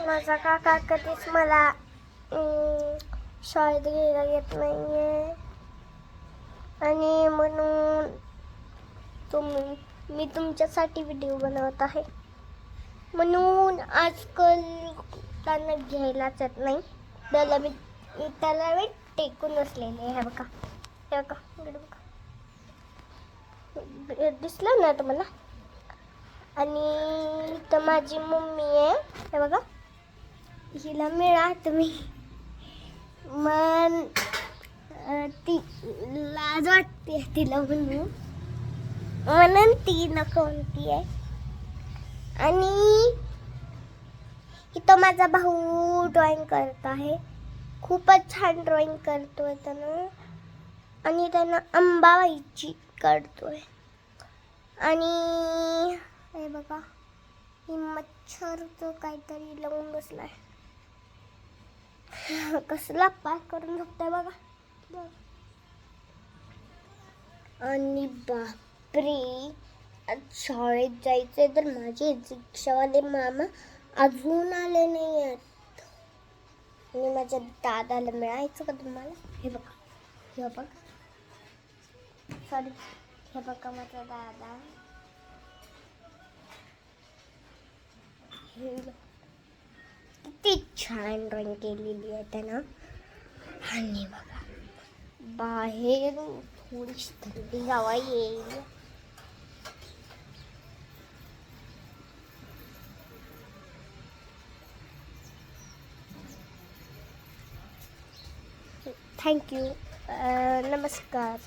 माझा काका कधीच मला शाळेत घ्यायला येत नाहीये आणि म्हणून मी तुमच्यासाठी व्हिडिओ बनवत आहे. म्हणून आजकाल त्यांना घ्यायलाच येत नाही. त्याला मी टेकून बसलेले आहे. हे बघा, हे बघा, दिसलं ना तुम्हाला? आणि तर माझी मम्मी आहे, हे बघा, हिला मिळा तुम्ही. मग ती लाज वाटते तिला म्हणून ती नको म्हणती आहे. आणि इथं माझा भाऊ ड्रॉइंग करत आहे. खूपच छान ड्रॉइंग करतोय त्यानं. आणि त्यानं अंबाबाईची काढतोय. आणि हे बघा, ही मच्छरचं काहीतरी लावून बसलाय. कसला पाय करून झोपताय बघा. आणि बापरे, आज शाळेत जायचंय तर माझे रिक्षावाले मामा अजून आले नाही आहेत. आणि माझ्या दादाला मिळायचं का तुम्हाला? हे बघा, हे बघा, सॉरी, हे बघा माझा दादा. किती छान ड्रॉइंग केलेली आहे त्यानं. आणि बघा, बाहेर थोडीशी थंडी हवा येईल. थँक्यू. नमस्कार.